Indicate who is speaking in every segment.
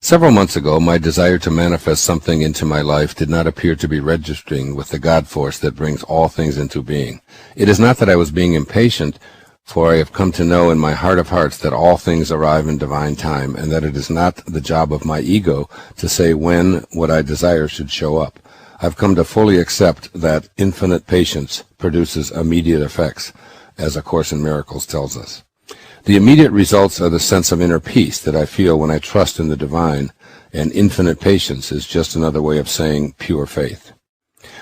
Speaker 1: Several months ago, my desire to manifest something into my life did not appear to be registering with the God force that brings all things into being. It is not that I was being impatient, for I have come to know in my heart of hearts that all things arrive in divine time, and that it is not the job of my ego to say when what I desire should show up. I've come to fully accept that infinite patience produces immediate effects, as A Course in Miracles tells us. The immediate results are the sense of inner peace that I feel when I trust in the divine, and infinite patience is just another way of saying pure faith.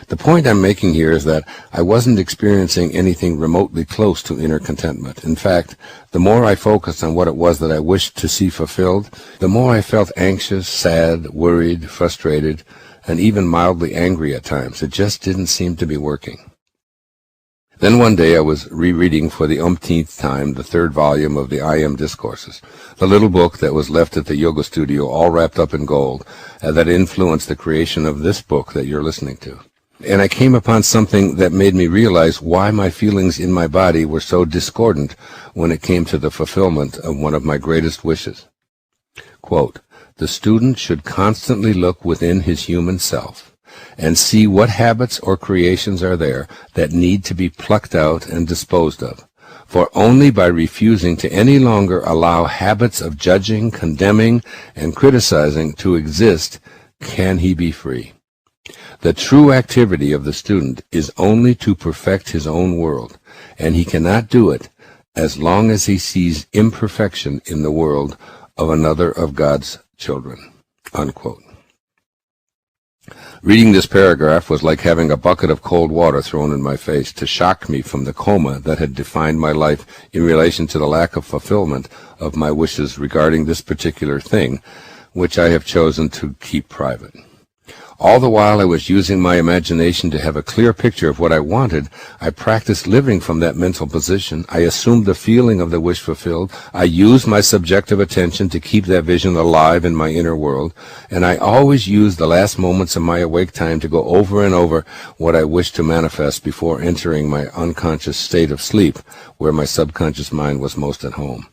Speaker 1: The point I'm making here is that I wasn't experiencing anything remotely close to inner contentment. In fact, the more I focused on what it was that I wished to see fulfilled, the more I felt anxious, sad, worried, frustrated, and even mildly angry at times. It just didn't seem to be working. Then one day I was rereading for the umpteenth time the third volume of the I Am Discourses, the little book that was left at the yoga studio all wrapped up in gold, that influenced the creation of this book that you're listening to. And I came upon something that made me realize why my feelings in my body were so discordant when it came to the fulfillment of one of my greatest wishes. Quote, "The student should constantly look within his human self and see what habits or creations are there that need to be plucked out and disposed of. For only by refusing to any longer allow habits of judging, condemning, and criticizing to exist can he be free. The true activity of the student is only to perfect his own world, and he cannot do it as long as he sees imperfection in the world of another of God's children." Unquote. Reading this paragraph was like having a bucket of cold water thrown in my face to shock me from the coma that had defined my life in relation to the lack of fulfillment of my wishes regarding this particular thing, which I have chosen to keep private. All the while I was using my imagination to have a clear picture of what I wanted, I practiced living from that mental position. I assumed the feeling of the wish fulfilled. I used my subjective attention to keep that vision alive in my inner world, and I always used the last moments of my awake time to go over and over what I wished to manifest before entering my unconscious state of sleep, where my subconscious mind was most at home.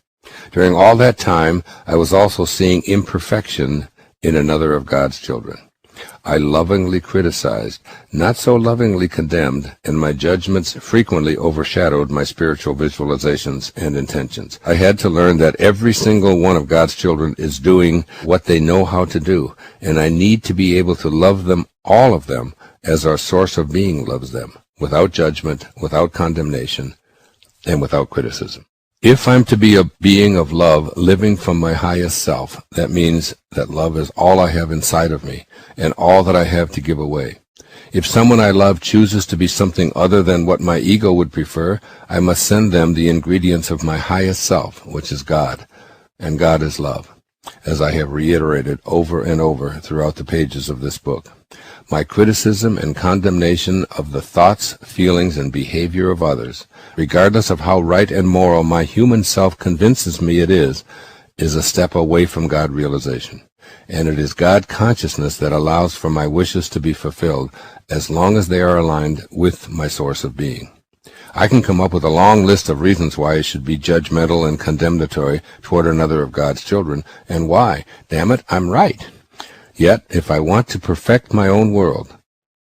Speaker 1: During all that time, I was also seeing imperfection in another of God's children. I lovingly criticized, not so lovingly condemned, and my judgments frequently overshadowed my spiritual visualizations and intentions. I had to learn that every single one of God's children is doing what they know how to do, and I need to be able to love them, all of them, as our source of being loves them, without judgment, without condemnation, and without criticism. If I'm to be a being of love living from my highest self, that means that love is all I have inside of me and all that I have to give away. If someone I love chooses to be something other than what my ego would prefer, I must send them the ingredients of my highest self, which is God, and God is love, as I have reiterated over and over throughout the pages of this book. My criticism and condemnation of the thoughts, feelings, and behavior of others, regardless of how right and moral my human self convinces me it is a step away from God realization. And it is God consciousness that allows for my wishes to be fulfilled as long as they are aligned with my source of being. I can come up with a long list of reasons why I should be judgmental and condemnatory toward another of God's children, and why. Damn it, I'm right. Yet, if I want to perfect my own world,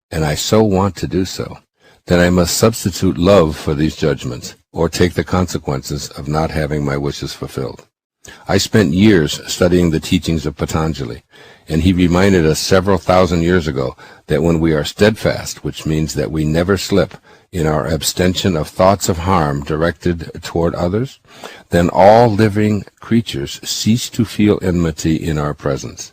Speaker 1: and I so want to do so, then I must substitute love for these judgments, or take the consequences of not having my wishes fulfilled. I spent years studying the teachings of Pangel, and he reminded us several thousand years ago that when we are steadfast, which means that we never slip in our abstention of thoughts of harm directed toward others, then all living creatures cease to feel enmity in our presence.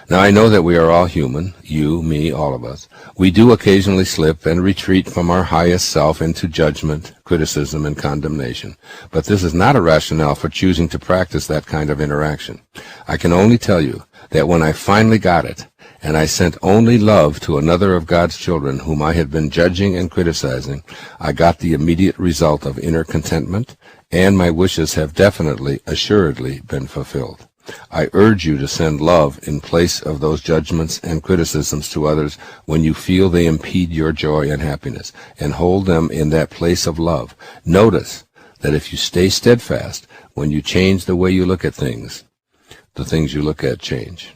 Speaker 1: Now, I know that we are all human, you, me, all of us. We do occasionally slip and retreat from our highest self into judgment, criticism, and condemnation. But this is not a rationale for choosing to practice that kind of interaction. I can only tell you that when I finally got it, and I sent only love to another of God's children whom I had been judging and criticizing, I got the immediate result of inner contentment, and my wishes have definitely, assuredly been fulfilled. I urge you to send love in place of those judgments and criticisms to others when you feel they impede your joy and happiness, and hold them in that place of love. Notice that if you stay steadfast, when you change the way you look at things, the things you look at change.